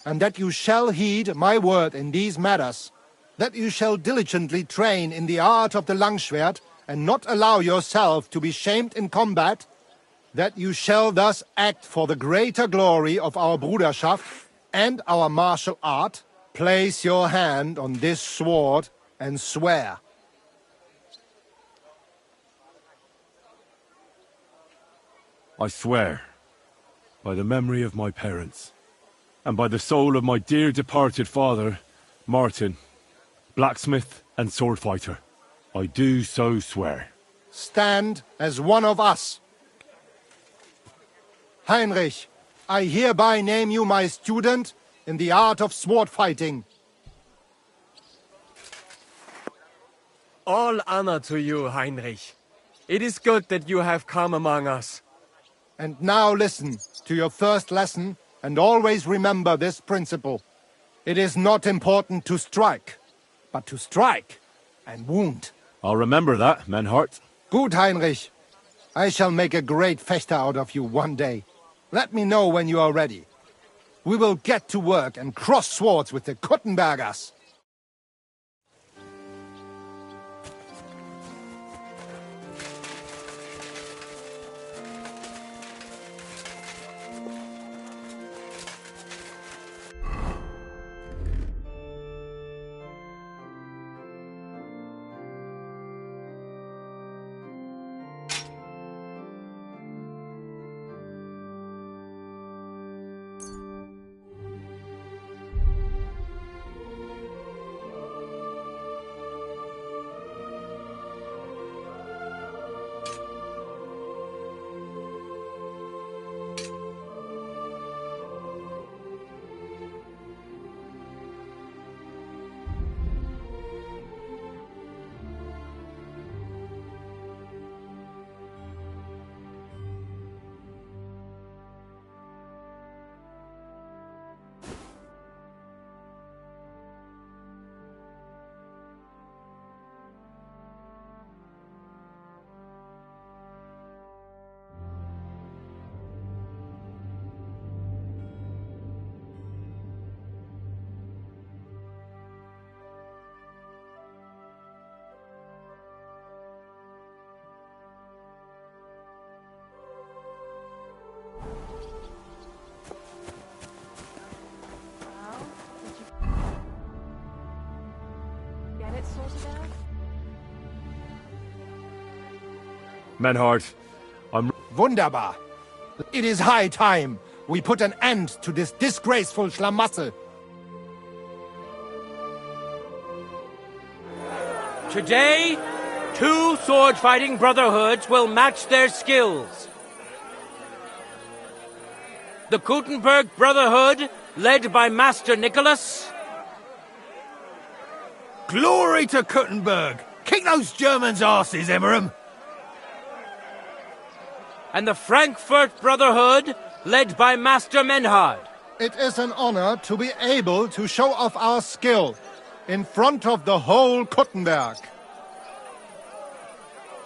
and that you shall heed my word in these matters, that you shall diligently train in the art of the Langschwert, and not allow yourself to be shamed in combat, that you shall thus act for the greater glory of our Bruderschaft and our martial art, place your hand on this sword and swear. I swear, by the memory of my parents, and by the soul of my dear departed father, Martin, blacksmith and sword fighter, I do so swear. Stand as one of us. Heinrich, I hereby name you my student in the art of sword fighting. All honor to you, Heinrich. It is good that you have come among us. And now listen to your first lesson, and always remember this principle. It is not important to strike, but to strike and wound. I'll remember that, Menhart. Good, Heinrich. I shall make a great fechter out of you one day. Let me know when you are ready. We will get to work and cross swords with the Kuttenbergers. Menhart, I'm... Wunderbar. It is high time we put an end to this disgraceful Schlamassel. Today, 2 sword-fighting brotherhoods will match their skills. The Kuttenberg Brotherhood, led by Master Nicholas. Glory to Kuttenberg! Kick those Germans' arses, Emmeram! And the Frankfurt Brotherhood, led by Master Menhard. It is an honor to be able to show off our skill in front of the whole Kuttenberg.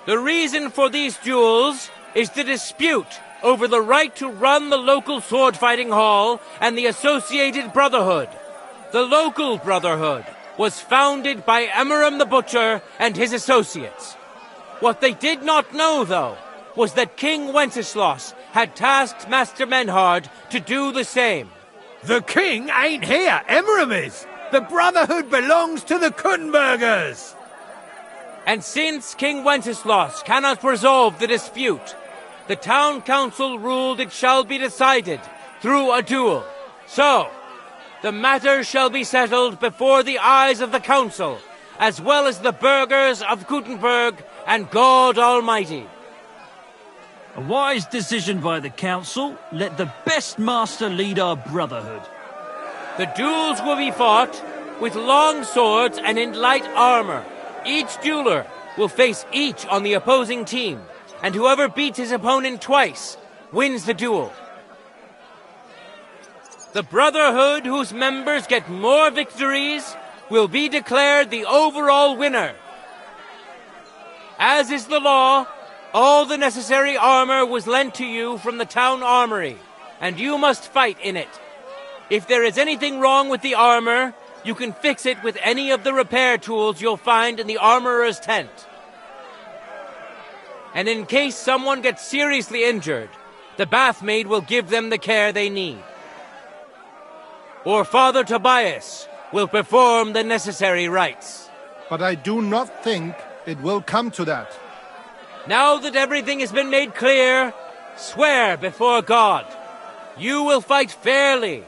The reason for these duels is the dispute over the right to run the local sword-fighting hall and the associated brotherhood. The local brotherhood was founded by Emmeram the Butcher and his associates. What they did not know, though, was that King Wenceslas had tasked Master Menhard to do the same. The king ain't here, Emmeram is! The Brotherhood belongs to the Kuttenbergers! And since King Wenceslas cannot resolve the dispute, the town council ruled it shall be decided through a duel. So, the matter shall be settled before the eyes of the council, as well as the burghers of Kuttenberg and God Almighty. A wise decision by the council. Let the best master lead our brotherhood. The duels will be fought with long swords and in light armor. Each dueler will face each on the opposing team, and whoever beats his opponent twice wins the duel. The brotherhood whose members get more victories will be declared the overall winner. As is the law, all the necessary armor was lent to you from the town armory, and you must fight in it. If there is anything wrong with the armor, you can fix it with any of the repair tools you'll find in the armorer's tent. And in case someone gets seriously injured, the bathmaid will give them the care they need. Or Father Tobias will perform the necessary rites. But I do not think it will come to that. Now that everything has been made clear, swear before God. You will fight fairly,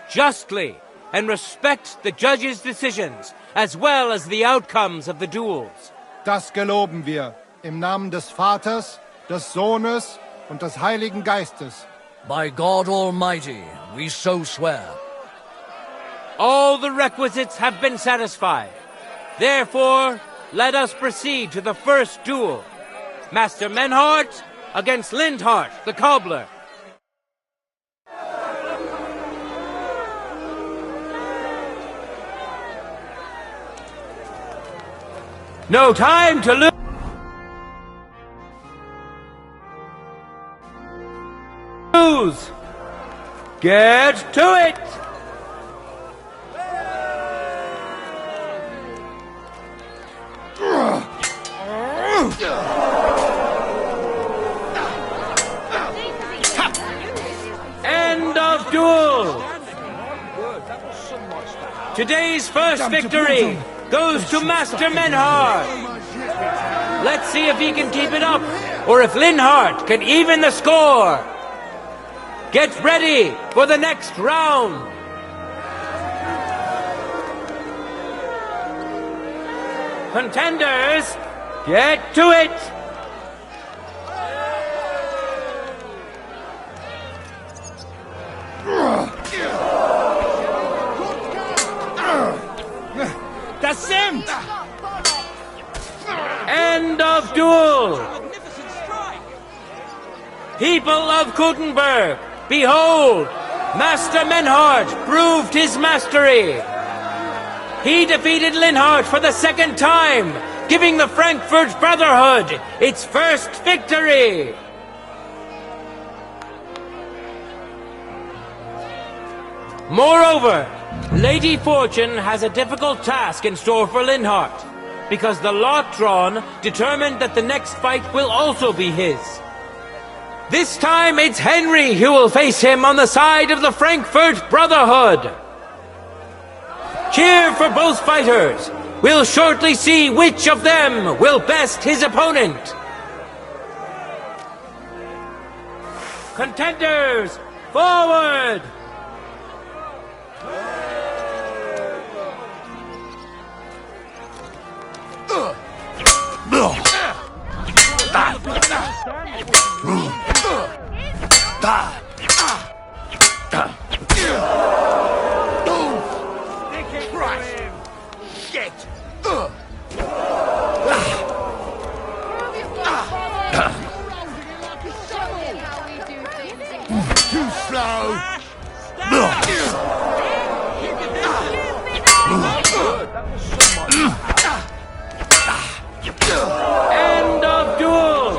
justly, and respect the judge's decisions, as well as the outcomes of the duels. Das geloben wir, im Namen des Vaters, des Sohnes und des Heiligen Geistes. By God Almighty, we so swear. All the requisites have been satisfied. Therefore, let us proceed to the first duel. Master Menhart against Lindhart, the cobbler. No time to lose! Get to it! End of duel! Today's first victory goes to Master Menhart. Let's see if he can keep it up, or if Linhart can even the score. Get ready for the next round. Contenders, get to it. Das sind! End of duel! People of Gutenberg, behold! Master Menhart proved his mastery! He defeated Linhart for the second time, giving the Frankfurt Brotherhood its first victory! Moreover, Lady Fortune has a difficult task in store for Linhart, because the lot drawn determined that the next fight will also be his. This time it's Henry who will face him on the side of the Frankfurt Brotherhood. Cheer for both fighters. We'll shortly see which of them will best his opponent. Contenders, forward! Too slow! End of duel!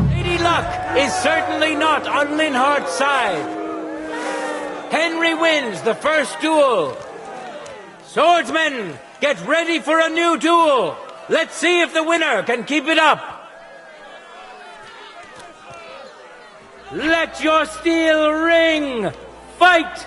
Lady Luck is certainly not on Linhart's side. Henry wins the first duel. Swordsmen, get ready for a new duel. Let's see if the winner can keep it up. Let your steel ring! Fight!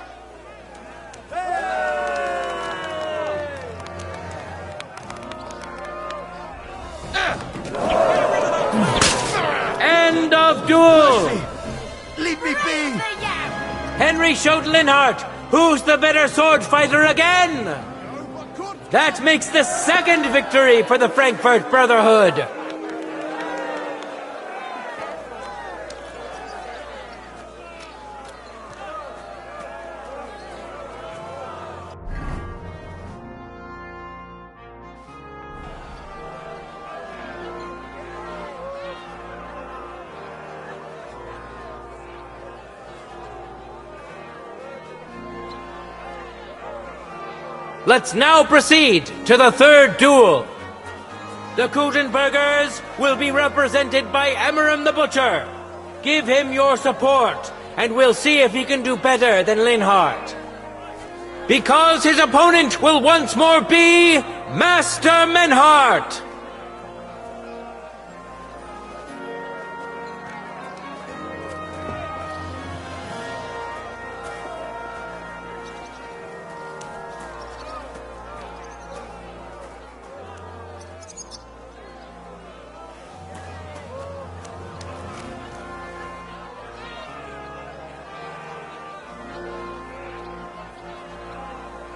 End of duel! Leave me be! Henry showed Linhart who's the better sword fighter again! That makes the second victory for the Frankfurt Brotherhood! Let's now proceed to the third duel. The Gutenbergers will be represented by Emmeram the Butcher. Give him your support and we'll see if he can do better than Linhardt. Because his opponent will once more be Master Menhardt.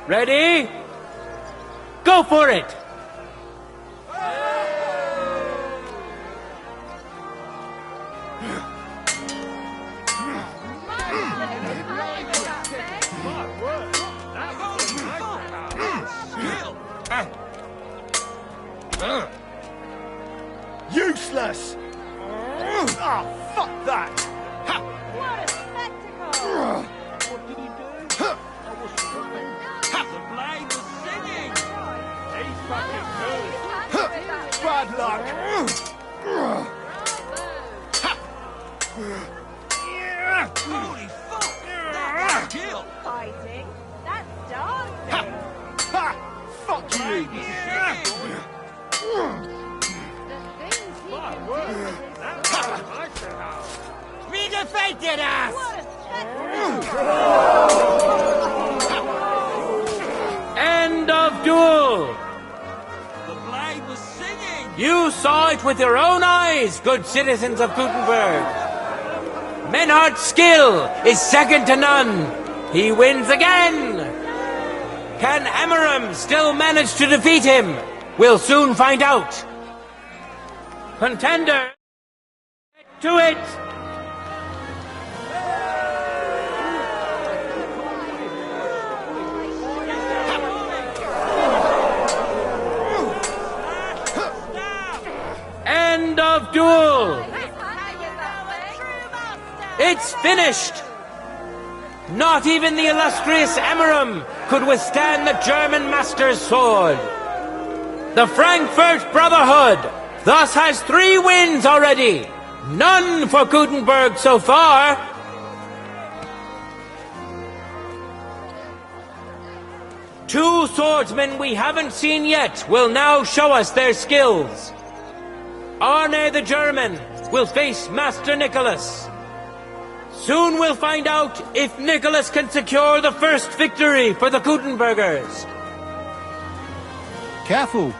Ready? Go for it! Useless! Ah, fuck that! What a spectacle! What did he do? I wasn't looking. The blade was singing. He's fucking good. Bad luck! Holy fuck! That's a kill. Fighting? That's dancing! Ha! Fuck you! The things he can do with his We defeated us! What a spectacle! End of duel! The blade was singing. You saw it with your own eyes, good citizens of Gutenberg. Menhardt's skill is second to none. He wins again. Can Amaram still manage to defeat him? We'll soon find out. Contender, get to it! End of duel! It's finished! Not even the illustrious Amaram could withstand the German master's sword. The Frankfurt Brotherhood thus has 3 wins already. None for Gutenberg so far. Two swordsmen we haven't seen yet will now show us their skills. Arne the German will face Master Nicholas. Soon we'll find out if Nicholas can secure the first victory for the Gutenbergers. Careful!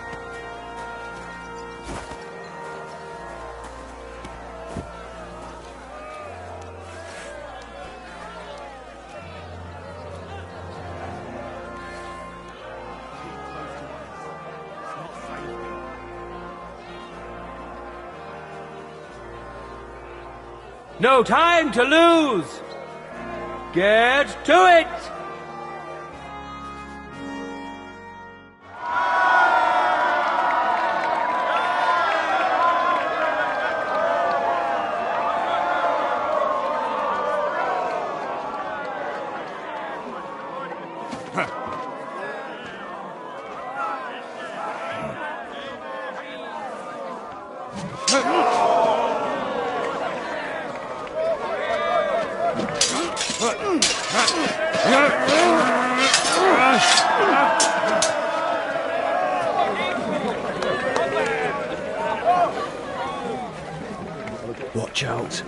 No time to lose! Get to it! Watch out.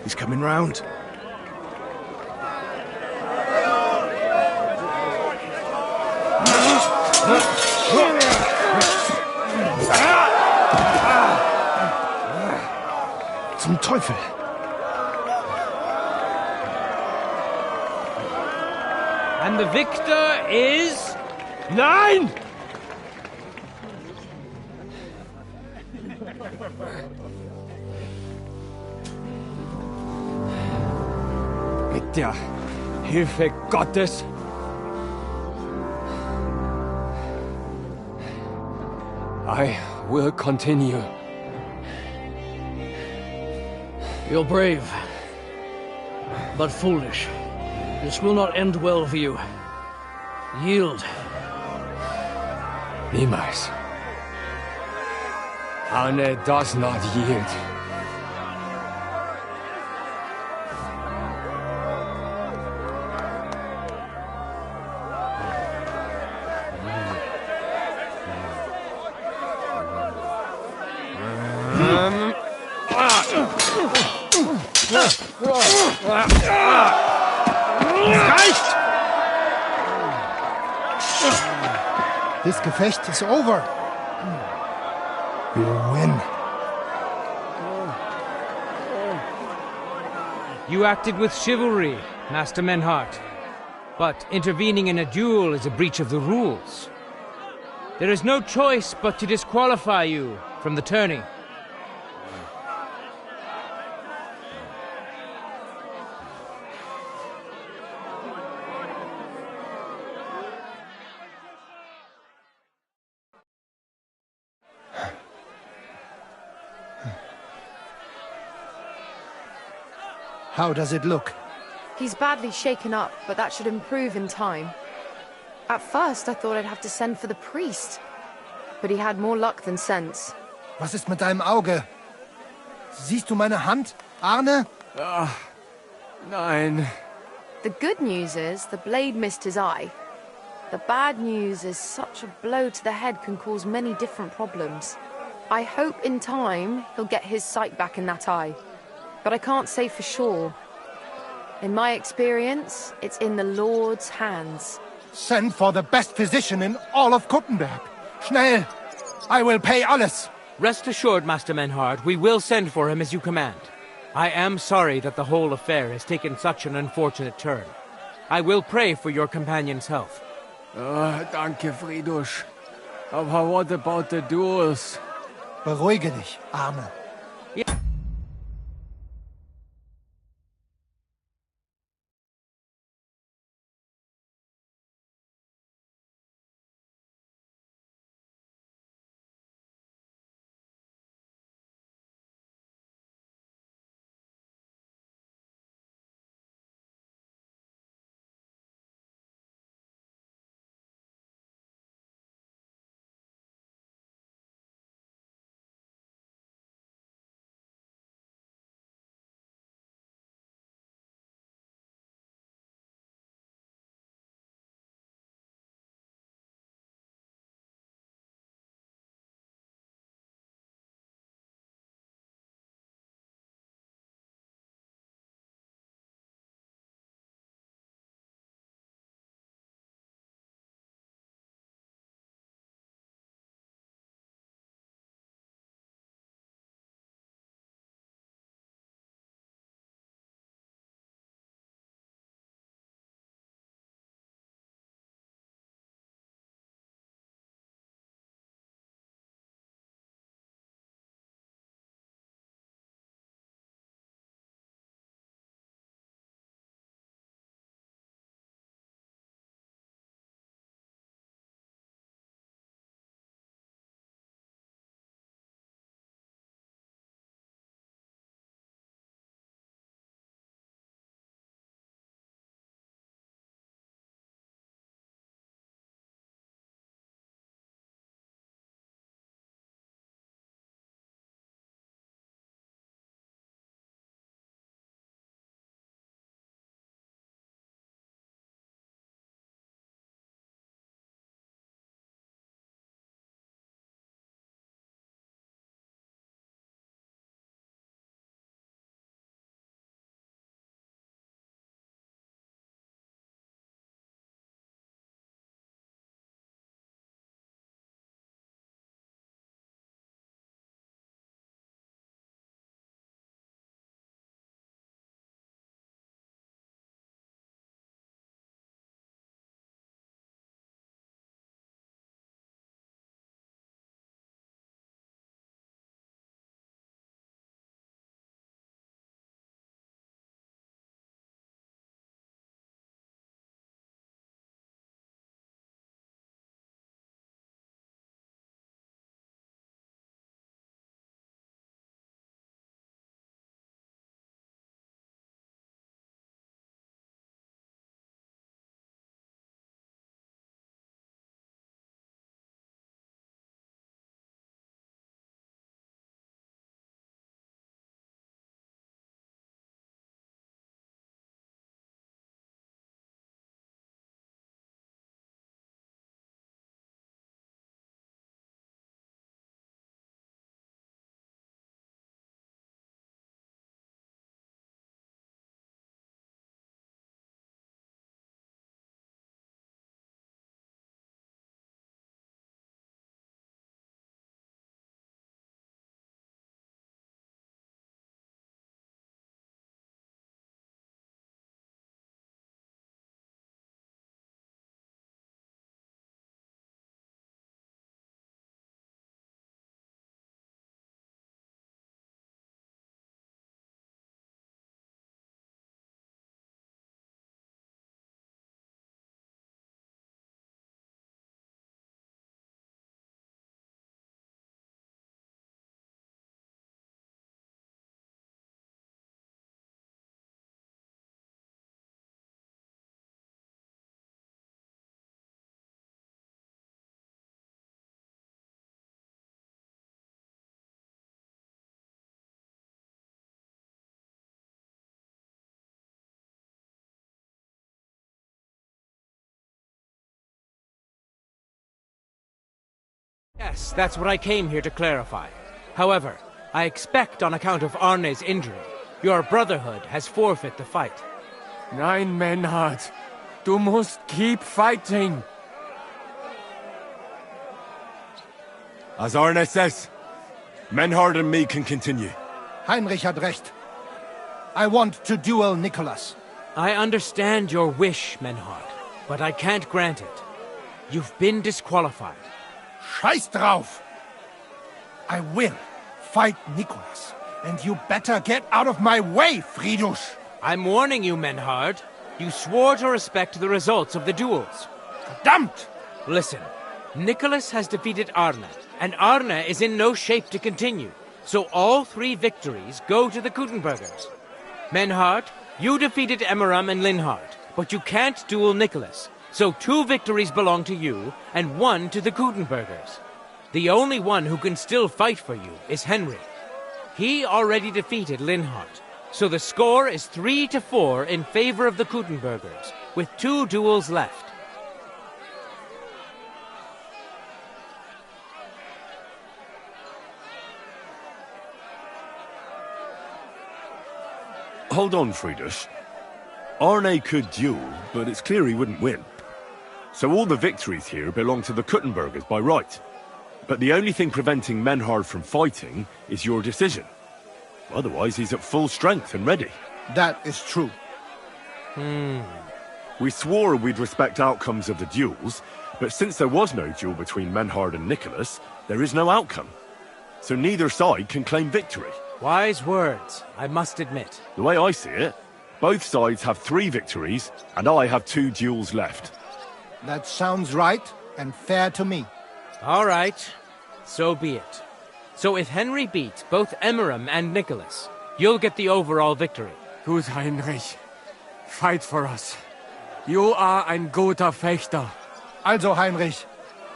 He's coming round. Zum Teufel! And the victor is... Nein! Mit der Hilfe Gottes I will continue. You're brave, but foolish. This will not end well for you. Yield. Niemals. Arne does not yield. Reicht! This Gefecht is over. We'll win. You acted with chivalry, Master Menhart. But intervening in a duel is a breach of the rules. There is no choice but to disqualify you from the tourney. How does it look? He's badly shaken up, but that should improve in time. At first, I thought I'd have to send for the priest. But he had more luck than sense. Was ist mit deinem Auge? Siehst du meine Hand, Arne? Nein. The good news is the blade missed his eye. The bad news is such a blow to the head can cause many different problems. I hope in time he'll get his sight back in that eye. But I can't say for sure. In my experience, it's in the Lord's hands. Send for the best physician in all of Kuttenberg. Schnell! I will pay alles. Rest assured, Master Menhart, we will send for him as you command. I am sorry that the whole affair has taken such an unfortunate turn. I will pray for your companion's health. Danke, Friedrich. But what about the duels? Beruhige dich, Arne. Yes, that's what I came here to clarify. However, I expect on account of Arne's injury, your brotherhood has forfeit the fight. Nein, Menhard. Du musst keep fighting. As Arne says, Menhard and me can continue. Heinrich had recht. I want to duel Nicholas. I understand your wish, Menhard, but I can't grant it. You've been disqualified. Scheiß drauf! I will fight Nicholas, and you better get out of my way, Friedrich! I'm warning you, Menhard. You swore to respect the results of the duels. Verdammt! Listen, Nicholas has defeated Arne, and Arne is in no shape to continue. So all 3 victories go to the Kuttenbergers. Menhard, you defeated Emmeram and Linhard, but you can't duel Nicholas. So 2 victories belong to you, and 1 to the Kuttenbergers. The only one who can still fight for you is Henry. He already defeated Linhard. So the score is 3-4 in favor of the Kuttenbergers, with 2 duels left. Hold on, Friedrich. Arne could duel, but it's clear he wouldn't win. So all the victories here belong to the Kuttenbergers by right. But the only thing preventing Menhard from fighting is your decision. Otherwise, he's at full strength and ready. That is true. We swore we'd respect outcomes of the duels, but since there was no duel between Menhard and Nicholas, there is no outcome. So neither side can claim victory. Wise words, I must admit. The way I see it, both sides have 3 victories, and I have 2 duels left. That sounds right and fair to me. All right, so be it. So if Henry beats both Emmeram and Nicholas, you'll get the overall victory. Gut, Heinrich. Fight for us. You are ein guter Fechter. Also, Heinrich,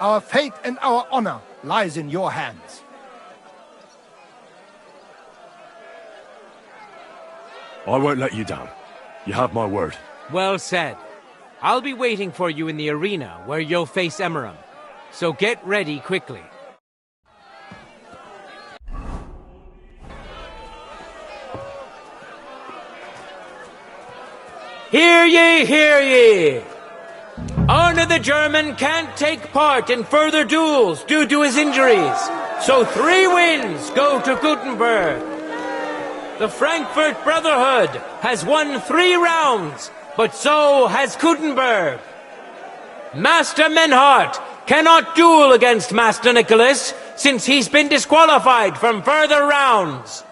our fate and our honor lies in your hands. I won't let you down. You have my word. Well said. I'll be waiting for you in the arena where you'll face Emmeram. So get ready quickly. Hear ye, hear ye! Arne the German can't take part in further duels due to his injuries, so 3 wins go to Gutenberg. The Frankfurt Brotherhood has won 3 rounds, but so has Gutenberg. Master Menhard cannot duel against Master Nicholas since he's been disqualified from further rounds.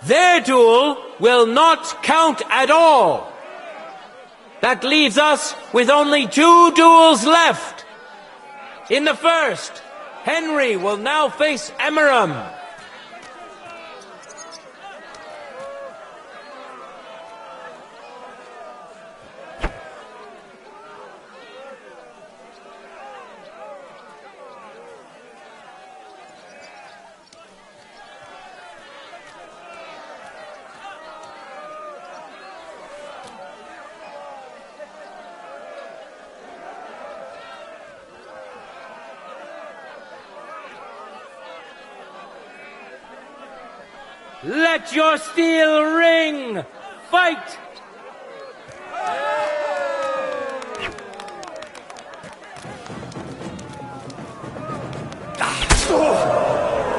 Their duel will not count at all. That leaves us with only 2 duels left. In the first, Henry will now face Emmeram. Let your steel ring! Fight!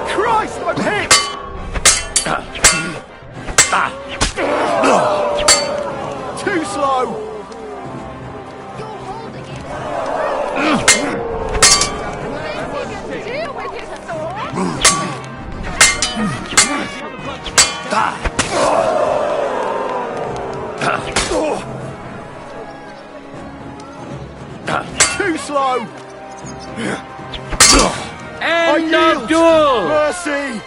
Christ, I'm hit! Too slow! Deal with his sword! Too slow! End of duel! Mercy!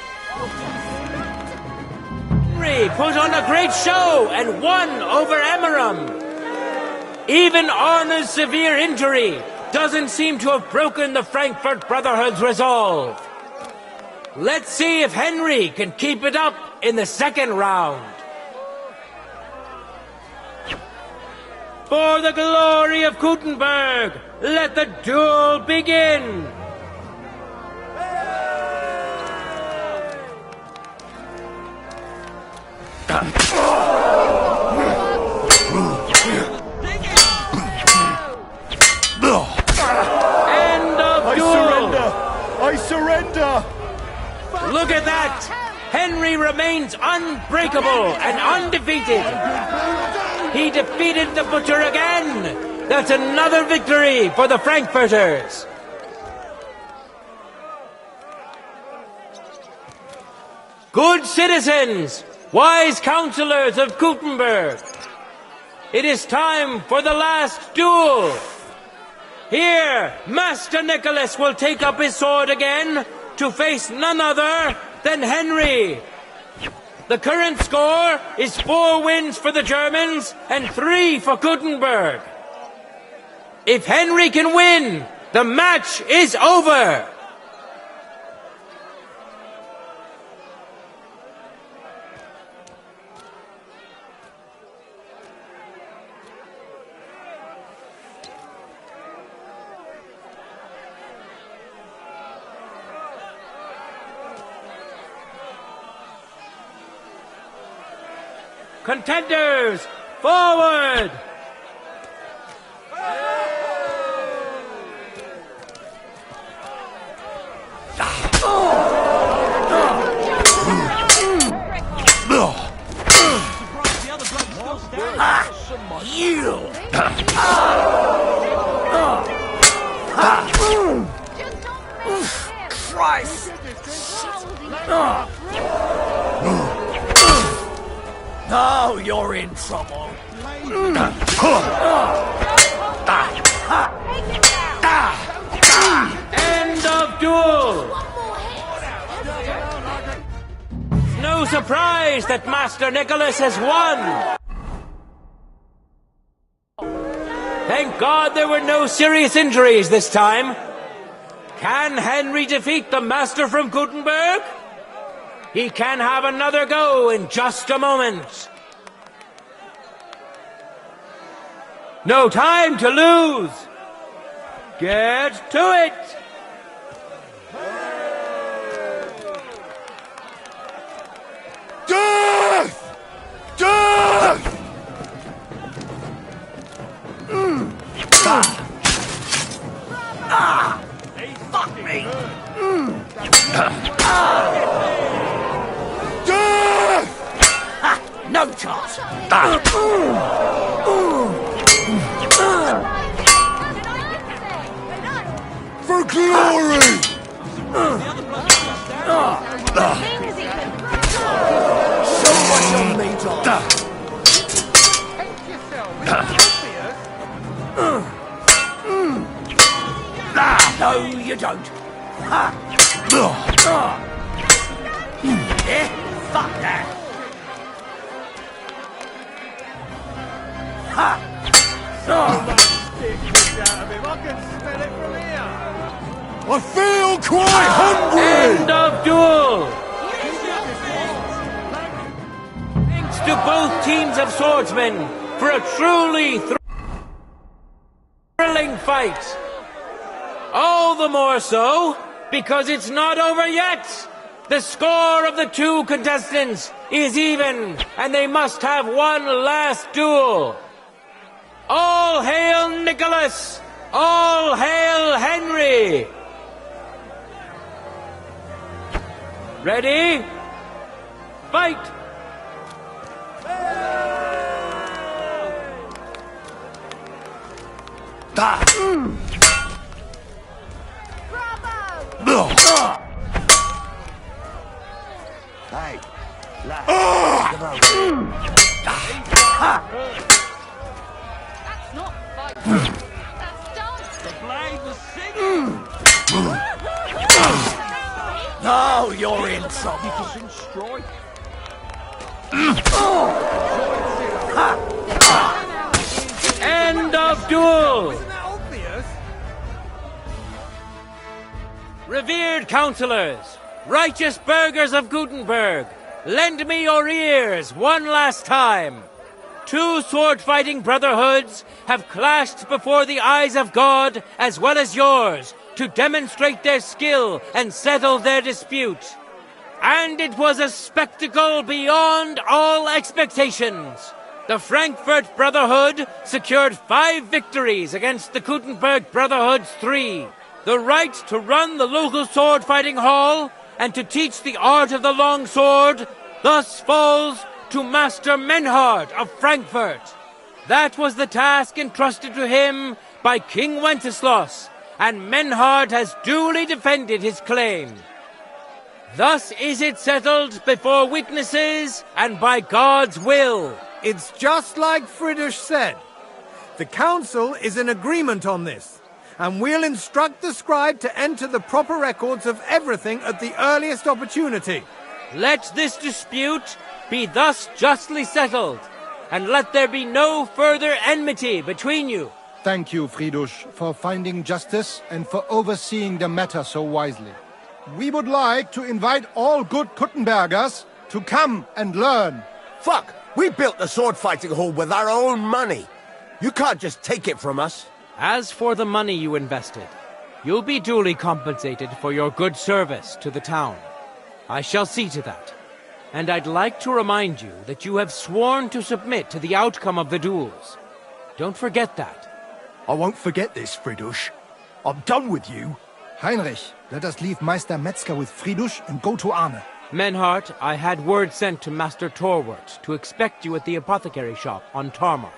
Henry put on a great show and won over Emmeram. Even Arne's severe injury doesn't seem to have broken the Frankfurt Brotherhood's resolve. Let's see if Henry can keep it up in the second round. For the glory of Gutenberg, let the duel begin! End of duel! I surrender! Look at that! Henry remains unbreakable and undefeated. He defeated the Butcher again. That's another victory for the Frankfurters. Good citizens, wise counselors of Gutenberg, it is time for the last duel. Here, Master Nicholas will take up his sword again to face none other than Henry. The current score is 4 wins for the Germans and 3 for Gutenberg. If Henry can win, the match is over. Contenders, forward! Yield! Christ! Now you're in trouble. End of duel! No surprise that Master Nicholas has won! Thank God there were no serious injuries this time. Can Henry defeat the Master from Gutenberg? He can have another go in just a moment. No time to lose. Get to it. Death! Death! Fuck me! No chance! For glory! Show what you're made of! No, you don't! Yeah, fuck that! I feel quite hungry! End of duel. Thanks to both teams of swordsmen for a truly thrilling fight. All the more so because it's not over yet. The score of the 2 contestants is even, and they must have one last duel. All hail Nicholas! All hail Henry! Ready? Fight! Hey, lad. That's not fighting. That's dancing. The blade was singing. Now you're in trouble. Strike. End of duel! Isn't that obvious? Revered counselors, righteous burghers of Gutenberg, lend me your ears one last time. 2 sword-fighting brotherhoods have clashed before the eyes of God as well as yours to demonstrate their skill and settle their dispute. And it was a spectacle beyond all expectations. The Frankfurt Brotherhood secured 5 victories against the Kuttenberg Brotherhood's 3. The right to run the local sword-fighting hall and to teach the art of the long sword thus falls to Master Menhard of Frankfurt. That was the task entrusted to him by King Wenceslas, and Menhard has duly defended his claim. Thus is it settled before witnesses and by God's will. It's just like Friedrich said. The council is in agreement on this, and we'll instruct the scribe to enter the proper records of everything at the earliest opportunity. Let this dispute be thus justly settled, and let there be no further enmity between you. Thank you, Friedrich, for finding justice and for overseeing the matter so wisely. We would like to invite all good Kuttenbergers to come and learn. Fuck! We built the sword-fighting hall with our own money. You can't just take it from us. As for the money you invested, you'll be duly compensated for your good service to the town. I shall see to that. And I'd like to remind you that you have sworn to submit to the outcome of the duels. Don't forget that. I won't forget this, Friedrich. I'm done with you. Heinrich, let us leave Meister Metzger with Friedrich and go to Arne. Menhart, I had word sent to Master Torwart to expect you at the apothecary shop on Tarmac.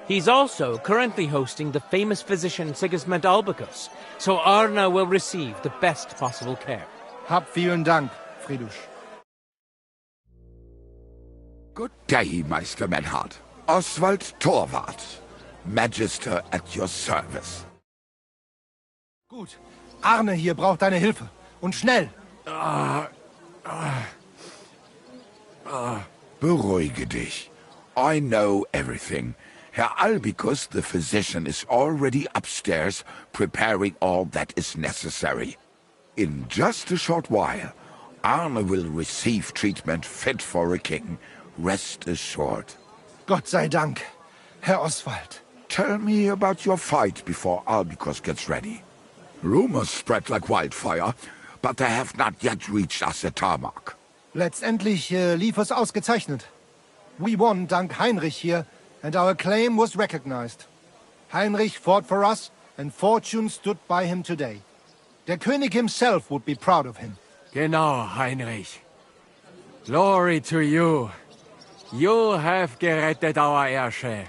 He's also currently hosting the famous physician Sigismund Albicus, so Arne will receive the best possible care. Hab vielen Dank, Friedrich. Good day, Meister Menhard. Oswald Torwart, Magister at your service. Gut. Arne hier braucht deine Hilfe. Und schnell. Beruhige dich. I know everything. Herr Albicus, the physician, is already upstairs preparing all that is necessary. In just a short while, Arne will receive treatment fit for a king. Rest assured. Gott sei Dank, Herr Oswald. Tell me about your fight before Albicus gets ready. Rumors spread like wildfire, but they have not yet reached us at Tarmac. Letztendlich lief es ausgezeichnet. We won dank Heinrich here, and our claim was recognized. Heinrich fought for us, and fortune stood by him today. Der König himself would be proud of him. Genau, Heinrich. Glory to you. You have gerettet our Ersche.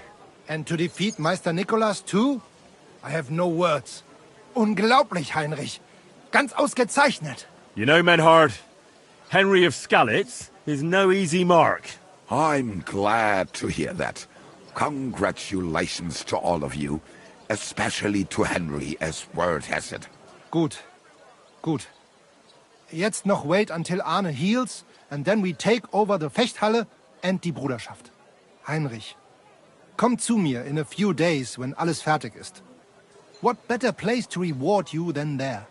And to defeat Meister Nicholas too? I have no words. Unglaublich, Heinrich. Ganz ausgezeichnet. You know, Menhard, Henry of Skalitz is no easy mark. I'm glad to hear that. Congratulations to all of you, especially to Henry, as word has it. Gut. Gut. Jetzt noch wait until Arne heals, and then we take over the Fechthalle and die Bruderschaft. Heinrich, komm zu mir in a few days when alles fertig ist. What better place to reward you than there?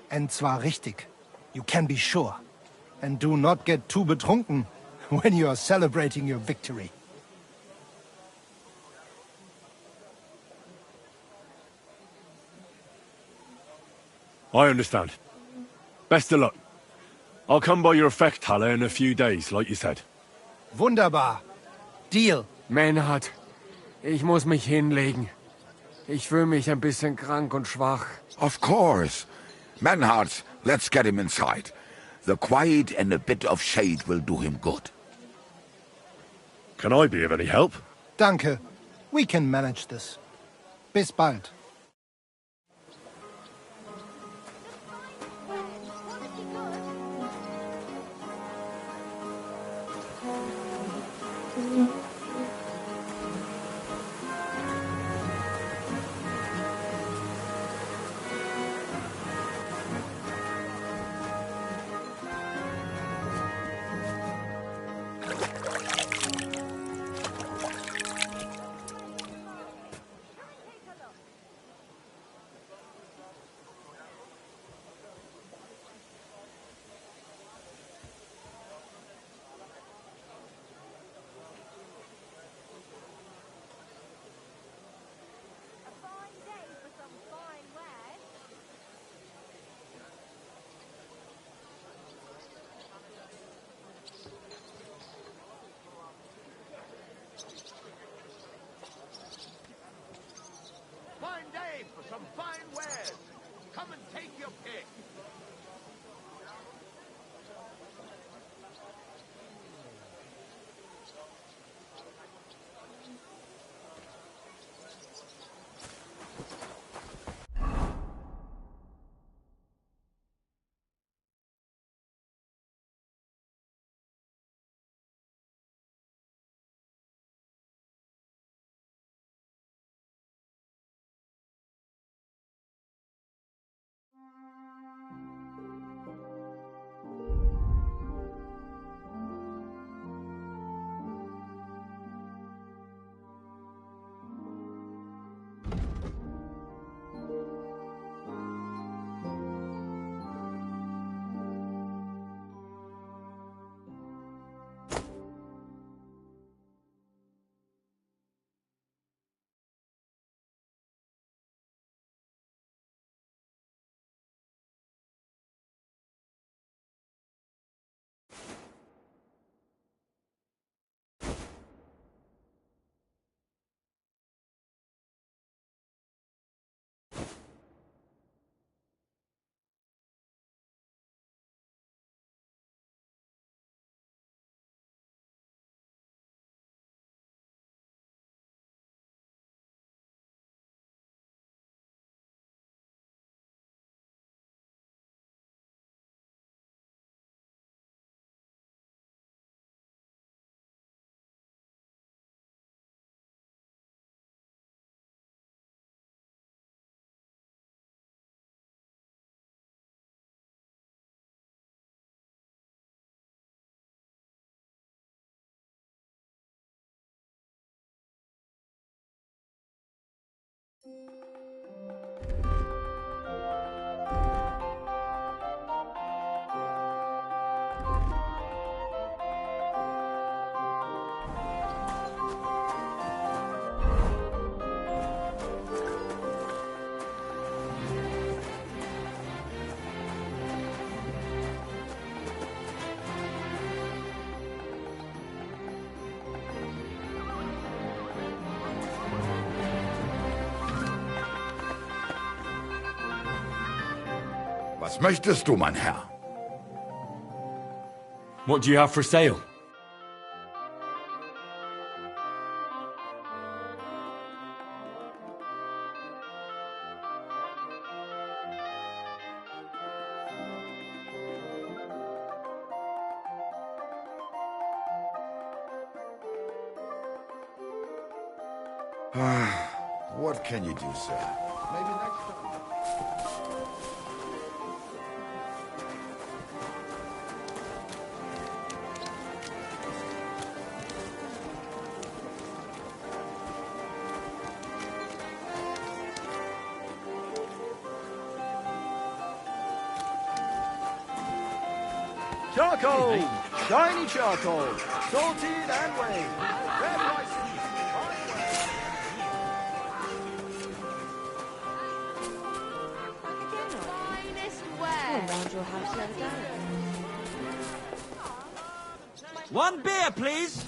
And zwar richtig. You can be sure. And do not get too betrunken when you are celebrating your victory. I understand. Best of luck. I'll come by your Fechthalle in a few days, like you said. Wunderbar. Deal. Menhard, ich muss mich hinlegen. Ich fühle mich ein bisschen krank und schwach. Of course. Menhard, let's get him inside. The quiet and a bit of shade will do him good. Can I be of any help? Danke. We can manage this. Bis bald. trade for some fine wares. Come and take your pick. Was möchtest du, mein Herr? What do you have for sale? What can you do, sir? Maybe next time. Charcoal! Shiny charcoal! Salted and weighed! Fair prices! Fine wares. Finest wear. Around your house the other day. One beer, please!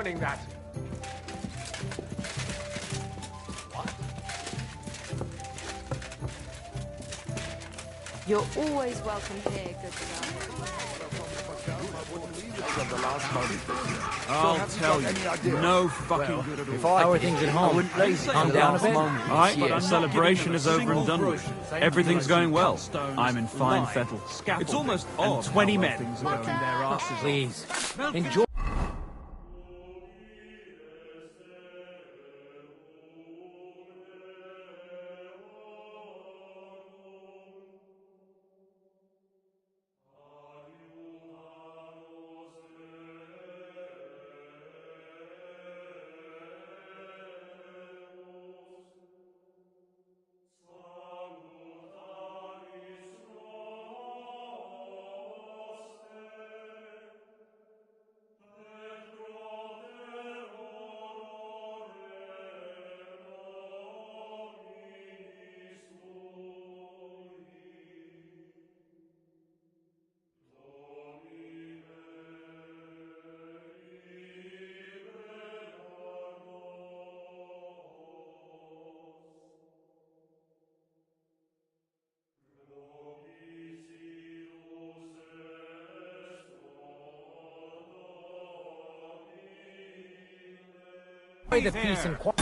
opening that. You're always welcome here, good sir. I'll tell you, no fucking good at all. How are things at home? Calm down a bit. Alright, but the celebration is over and done with. Everything's going well. I'm in fine fettle. It's almost odd. 20 men. Things are going their asses. Please, enjoy. The peace and quiet.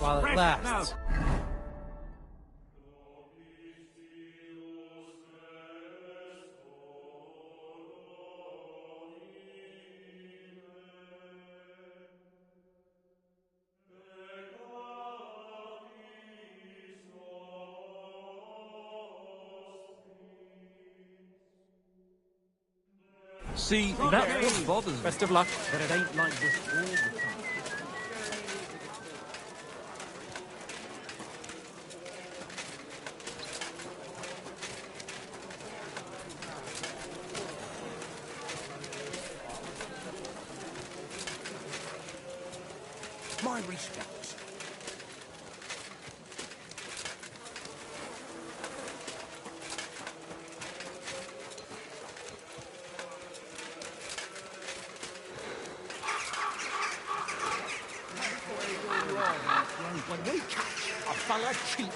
while it lasts. See, that's what bothers me. Best of luck. But it ain't like this all the time. My respects. When we catch a fella cheating,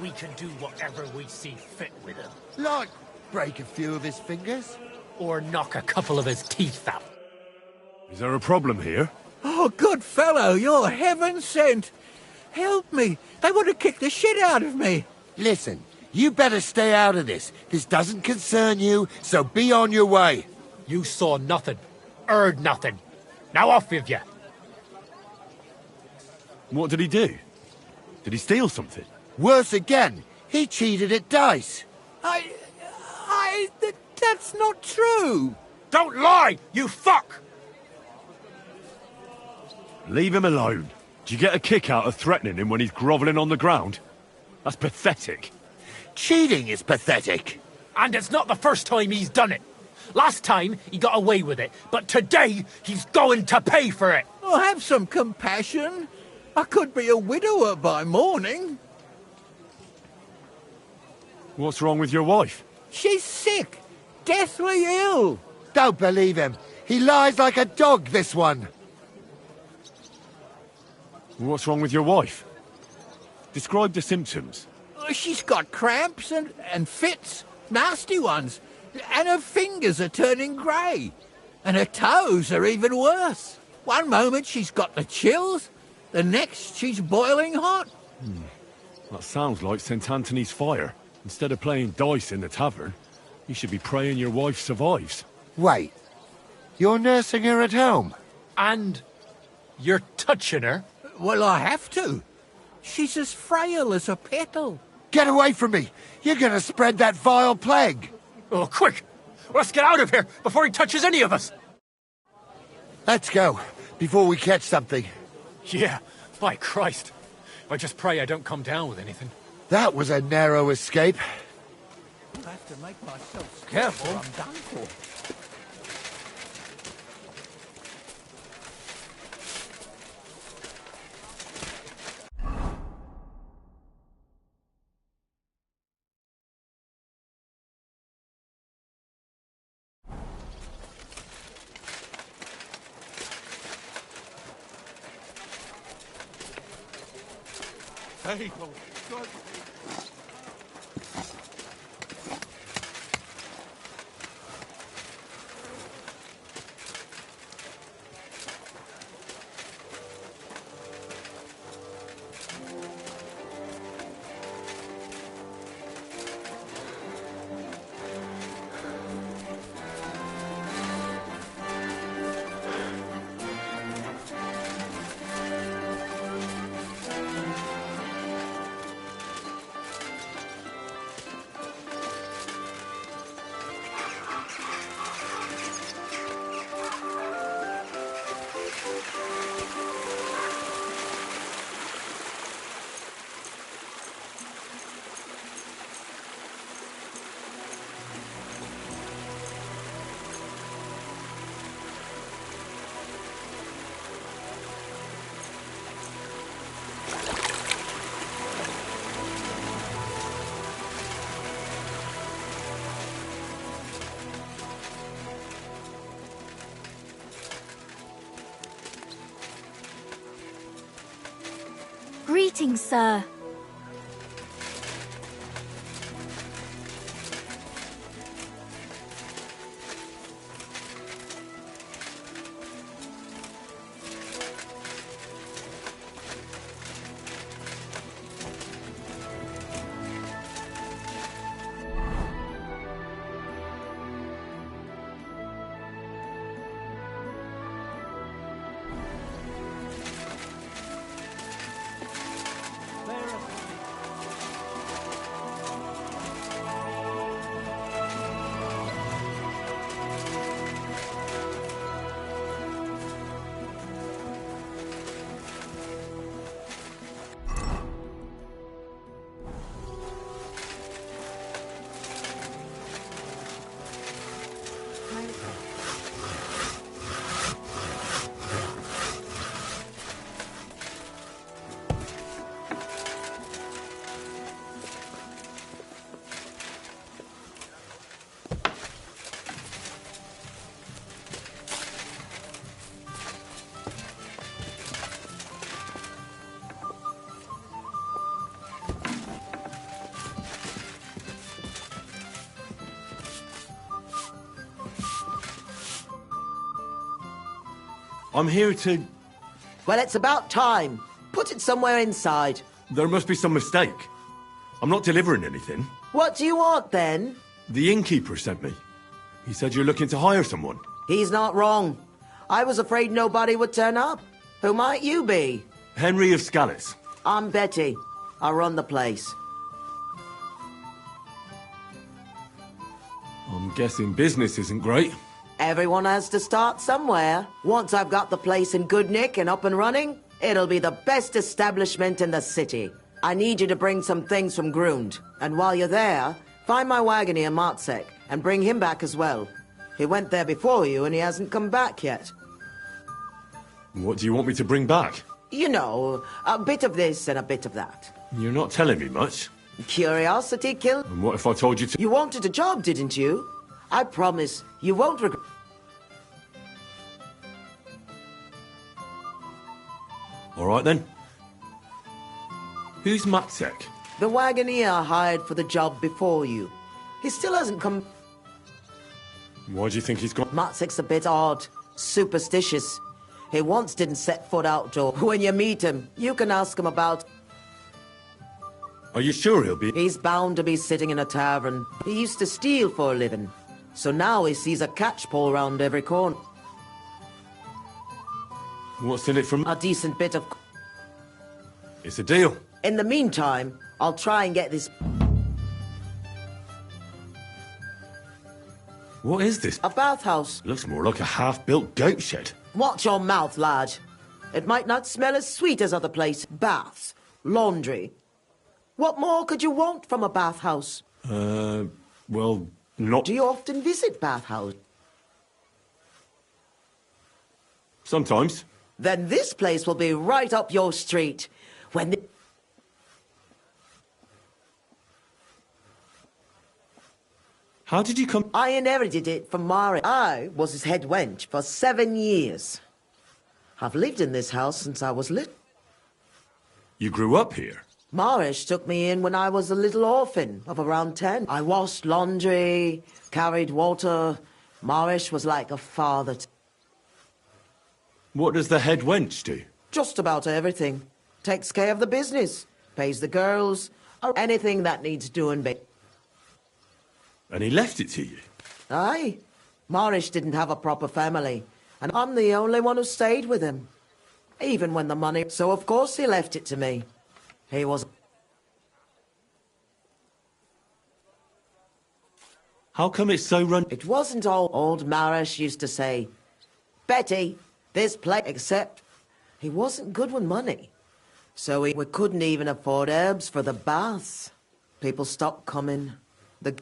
we can do whatever we see fit with him. Like, break a few of his fingers? Or knock a couple of his teeth out. Is there a problem here? Oh, good fellow, you're heaven sent. Help me. They want to kick the shit out of me. Listen, you better stay out of this. This doesn't concern you, so be on your way. You saw nothing, heard nothing. Now off with you. What did he do? Did he steal something? Worse again, he cheated at dice. That's not true. Don't lie, you fuck! Leave him alone. Do you get a kick out of threatening him when he's grovelling on the ground? That's pathetic. Cheating is pathetic. And it's not the first time he's done it. Last time, he got away with it, but today, he's going to pay for it. Oh, have some compassion. I could be a widower by morning. What's wrong with your wife? She's sick. Deathly ill. Don't believe him. He lies like a dog, this one. What's wrong with your wife? Describe the symptoms. She's got cramps and fits. Nasty ones. And her fingers are turning grey. And her toes are even worse. One moment she's got the chills. The next she's boiling hot. That sounds like St. Anthony's fire. Instead of playing dice in the tavern, you should be praying your wife survives. Wait. You're nursing her at home? And you're touching her? Well, I have to. She's as frail as a petal. Get away from me! You're gonna spread that vile plague! Oh, quick! Let's get out of here before he touches any of us! Let's go, before we catch something. Yeah, by Christ. I just pray I don't come down with anything. That was a narrow escape. I'll have to make myself careful. I'm done for. Hey, God. Greetings, sir. I'm here to... Well, it's about time. Put it somewhere inside. There must be some mistake. I'm not delivering anything. What do you want, then? The innkeeper sent me. He said you're looking to hire someone. He's not wrong. I was afraid nobody would turn up. Who might you be? Henry of Scallis. I'm Betty. I run the place. I'm guessing business isn't great. Everyone has to start somewhere. Once I've got the place in good nick and up and running, it'll be the best establishment in the city. I need you to bring some things from Grund. And while you're there, find my wagoner Martzek and bring him back as well. He went there before you and he hasn't come back yet. What do you want me to bring back? You know, a bit of this and a bit of that. You're not telling me much. Curiosity killed... And what if I told you to... You wanted a job, didn't you? I promise you won't regret... All right, then. Who's Matzek? The wagoner I hired for the job before you. He still hasn't come... Why do you think he's gone? Matzek's a bit odd. Superstitious. He once didn't set foot outdoors. When you meet him, you can ask him about... Are you sure he'll be... He's bound to be sitting in a tavern. He used to steal for a living. So now he sees a catchpole round every corner. What's in it from... A decent bit of... It's a deal. In the meantime, I'll try and get this... What is this? A bathhouse. Looks more like a half-built goat shed. Watch your mouth, lad. It might not smell as sweet as other places. Baths, laundry. What more could you want from a bathhouse? Well, not... Do you often visit bathhouse? Sometimes. Then this place will be right up your street. When the... How did you come... I inherited it from Mari. I was his head wench for 7 years. I've lived in this house since I was little. You grew up here? Marish took me in when I was a little orphan of around 10. I washed laundry, carried water. Marish was like a father. What does the head wench do? Just about everything. Takes care of the business, pays the girls, or anything that needs doing. And he left it to you? Aye. Marish didn't have a proper family, and I'm the only one who stayed with him. Even when the money... So of course he left it to me. He was... How come it's so run... It wasn't all old Marish used to say. Betty, this place... Except he wasn't good with money. So we couldn't even afford herbs for the baths. People stopped coming.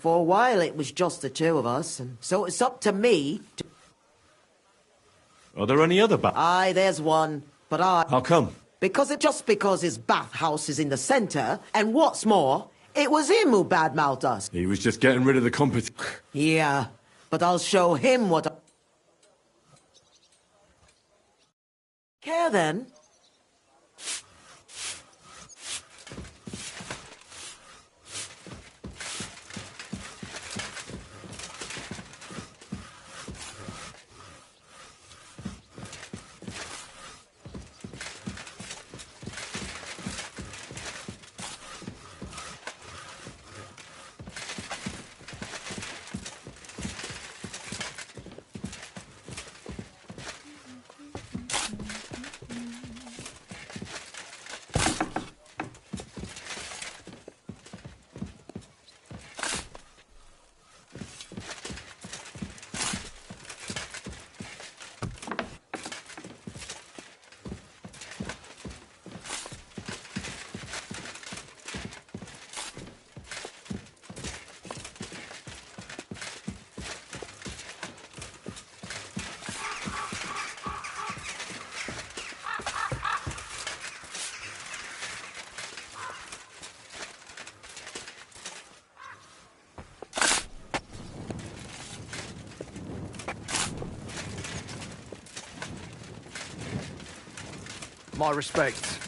For a while it was just the two of us, and so it's up to me to... Are there any other baths? Aye, there's one, but I... How come? Because his bathhouse is in the centre, and what's more, it was him who badmouthed us. He was just getting rid of the competition. Yeah, but I'll show him what... Care then? My respects.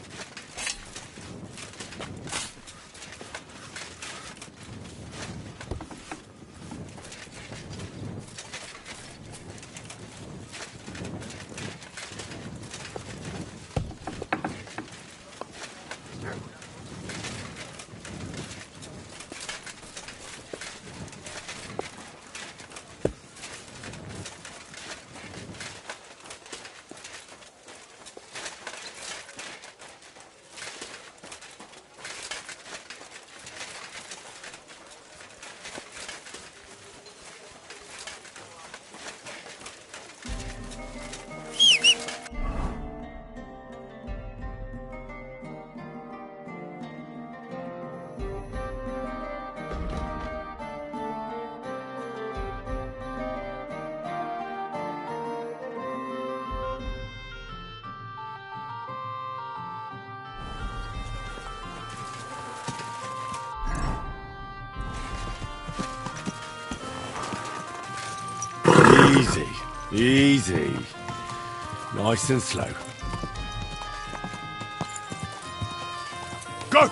Easy, easy. Nice and slow. Go!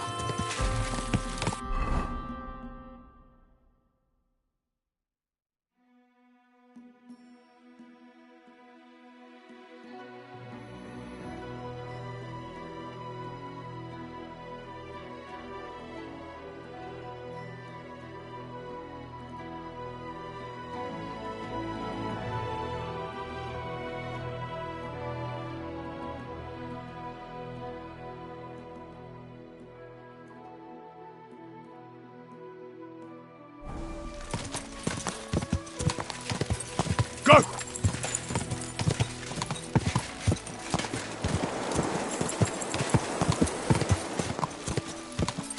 Go!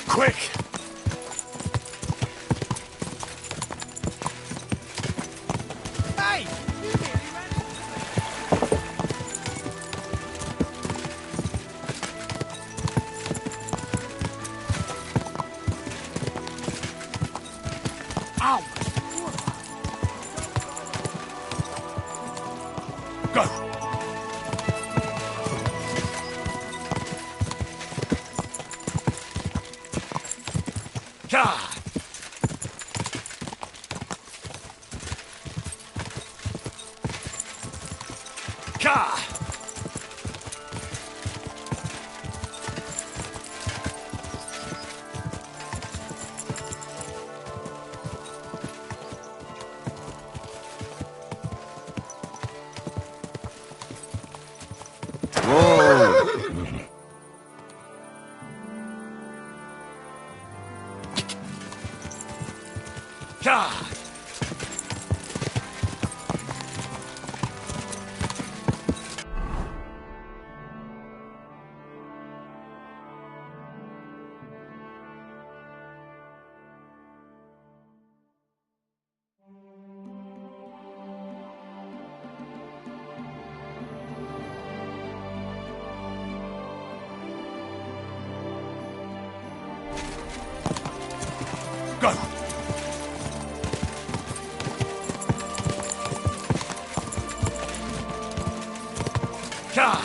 Quick! Hey! Ow! Go! Ja! Ja! Ja! Go! Ja!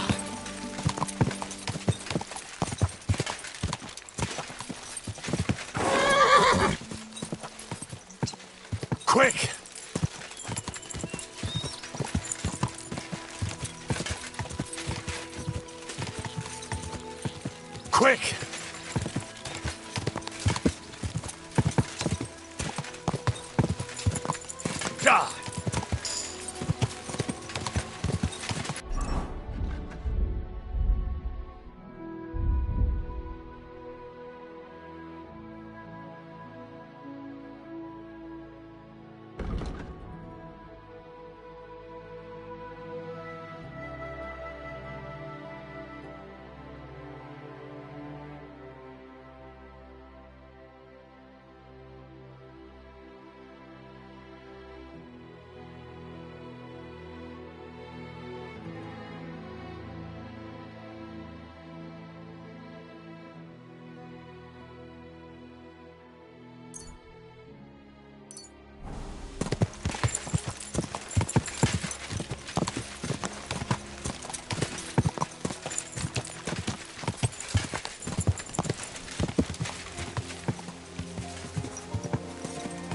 Quick! Quick! Ja!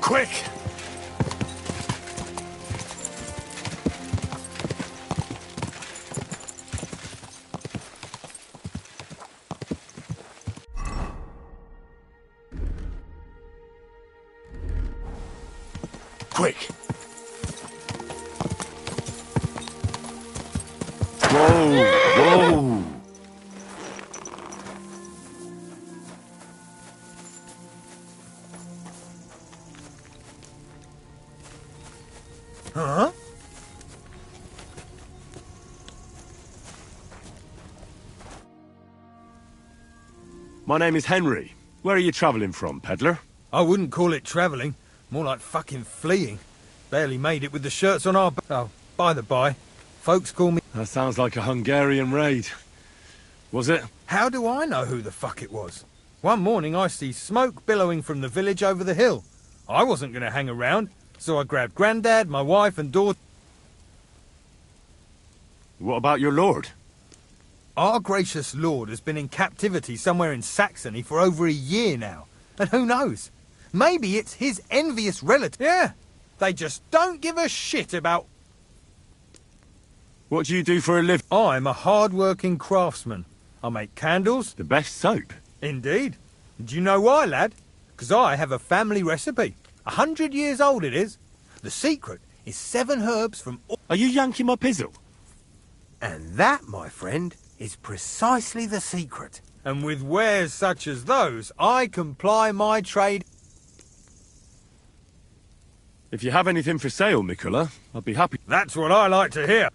Quick! Quick! Whoa! Whoa! Huh? My name is Henry. Where are you travelling from, peddler? I wouldn't call it travelling. More like fucking fleeing. Barely made it with the shirts on our... Oh, by the by, folks call me... That sounds like a Hungarian raid. Was it? How do I know who the fuck it was? One morning I see smoke billowing from the village over the hill. I wasn't going to hang around, so I grabbed Grandad, my wife and daughter... What about your lord? Our gracious lord has been in captivity somewhere in Saxony for over a year now. And who knows? Maybe it's his envious relative. Yeah, they just don't give a shit about... What do you do for a living? I'm a hard-working craftsman. I make candles. The best soap? Indeed. Do you know why, lad? Because I have a family recipe. 100 years old it is. The secret is 7 herbs from... Are you yanking my pizzle? And that, my friend, is precisely the secret. And with wares such as those, I can ply my trade... If you have anything for sale, Mikola, I'd be happy. That's what I like to hear.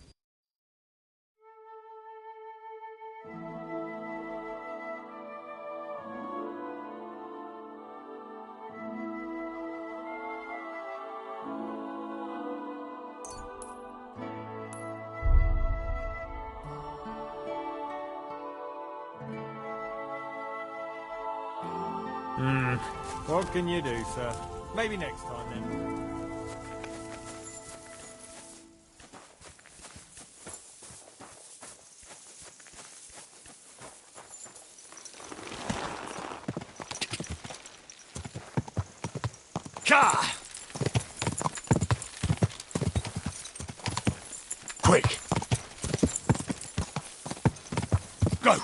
What can you do, sir? Maybe next time, then. Ka! Quick! Go!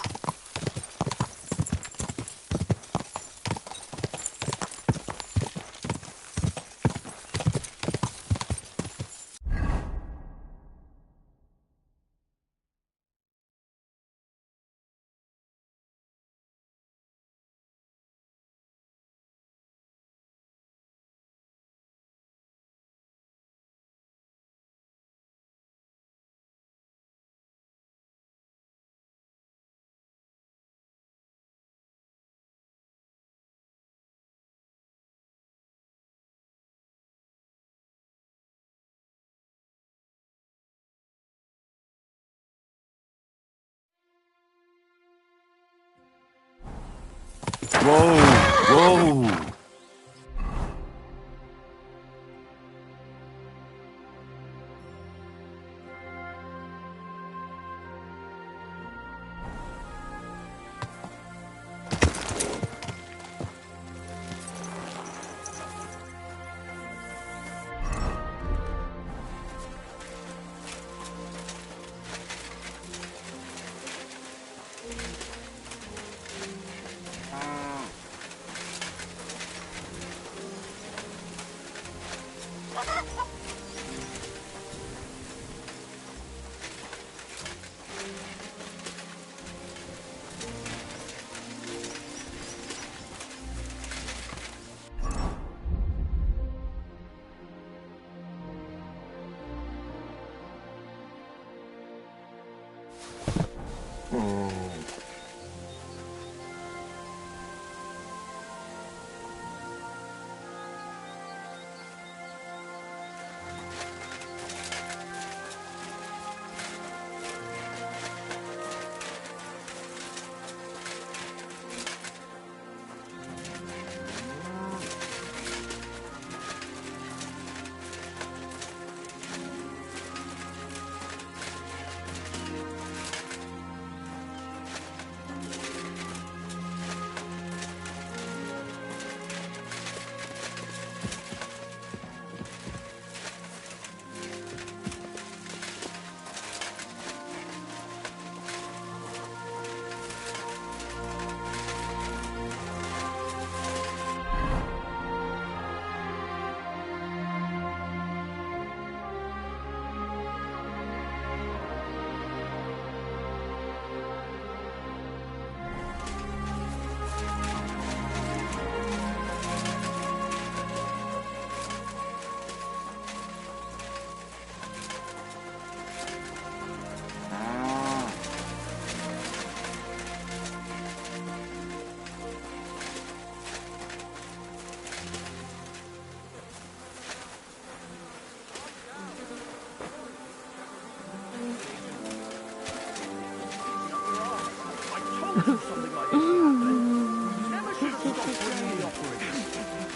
Whoa! Whoa!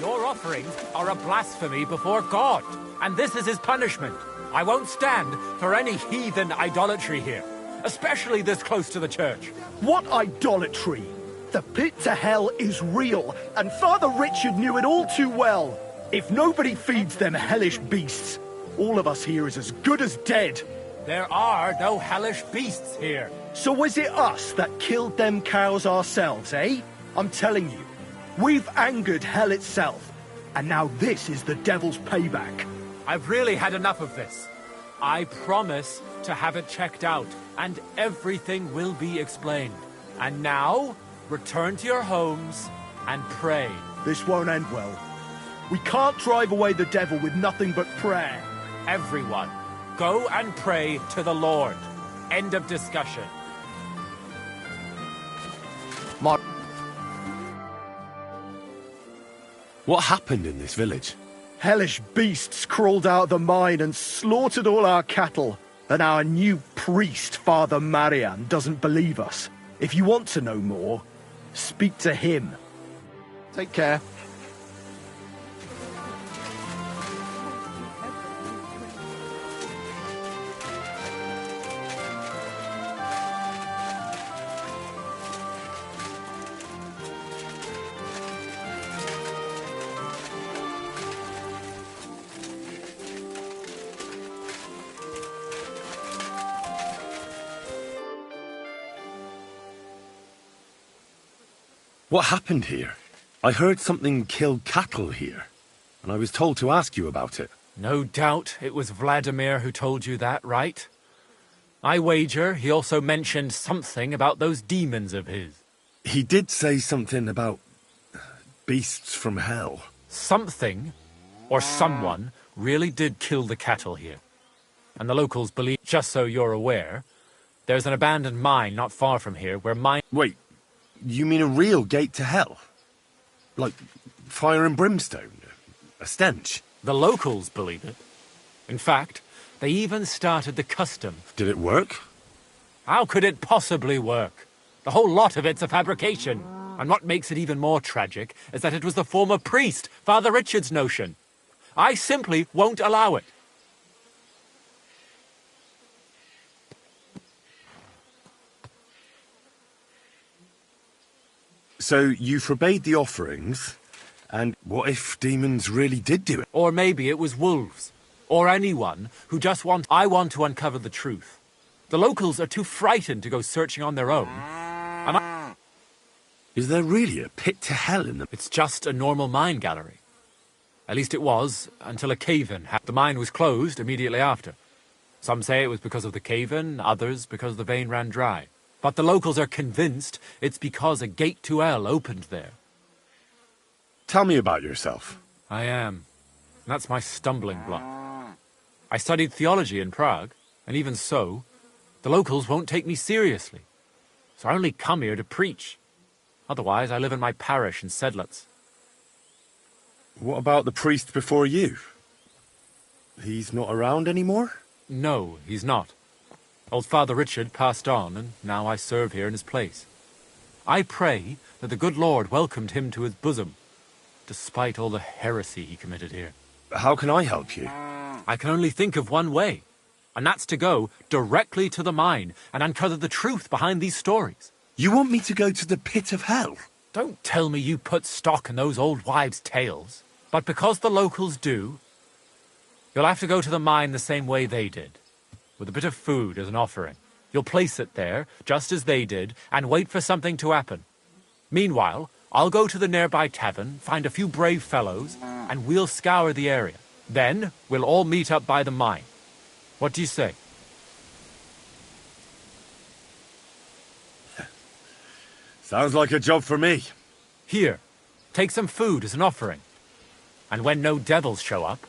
Your offerings are a blasphemy before God, and this is his punishment. I won't stand for any heathen idolatry here, especially this close to the church. What idolatry? The pit to hell is real, and Father Richard knew it all too well. If nobody feeds them hellish beasts, all of us here is as good as dead. There are no hellish beasts here. So was it us that killed them cows ourselves, eh? I'm telling you, we've angered hell itself, and now this is the devil's payback. I've really had enough of this. I promise to have it checked out, and everything will be explained. And now, return to your homes and pray. This won't end well. We can't drive away the devil with nothing but prayer. Everyone, go and pray to the Lord. End of discussion. What happened in this village? Hellish beasts crawled out of the mine and slaughtered all our cattle. And our new priest, Father Marian, doesn't believe us. If you want to know more, speak to him. Take care. What happened here? I heard something killed cattle here, and I was told to ask you about it. No doubt it was Vladimir who told you that, right? I wager he also mentioned something about those demons of his. He did say something about beasts from hell. Something, or someone, really did kill the cattle here. And the locals believe, just so you're aware, there's an abandoned mine not far from here where mine... Wait, you mean a real gate to hell? Like fire and brimstone? A stench? The locals believe it. In fact, they even started the custom. Did it work? How could it possibly work? The whole lot of it's a fabrication. And what makes it even more tragic is that it was the former priest, Father Richard's notion. I simply won't allow it. So you forbade the offerings, and what if demons really did do it? Or maybe it was wolves, or anyone who just wants... I want to uncover the truth. The locals are too frightened to go searching on their own. And Is there really a pit to hell in them? It's just a normal mine gallery. At least it was, until a cave-in happened. The mine was closed immediately after. Some say it was because of the cave-in, others because the vein ran dry. But the locals are convinced it's because a gate to hell opened there. Tell me about yourself. I am. That's my stumbling block. I studied theology in Prague, and even so, the locals won't take me seriously. So I only come here to preach. Otherwise, I live in my parish in Sedlitz. What about the priest before you? He's not around anymore? No, he's not. Old Father Richard passed on, and now I serve here in his place. I pray that the good Lord welcomed him to his bosom, despite all the heresy he committed here. How can I help you? I can only think of one way, and that's to go directly to the mine and uncover the truth behind these stories. You want me to go to the pit of hell? Don't tell me you put stock in those old wives' tales. But because the locals do, you'll have to go to the mine the same way they did, with a bit of food as an offering. You'll place it there, just as they did, and wait for something to happen. Meanwhile, I'll go to the nearby tavern, find a few brave fellows, and we'll scour the area. Then, we'll all meet up by the mine. What do you say? Sounds like a job for me. Here, take some food as an offering. And when no devils show up,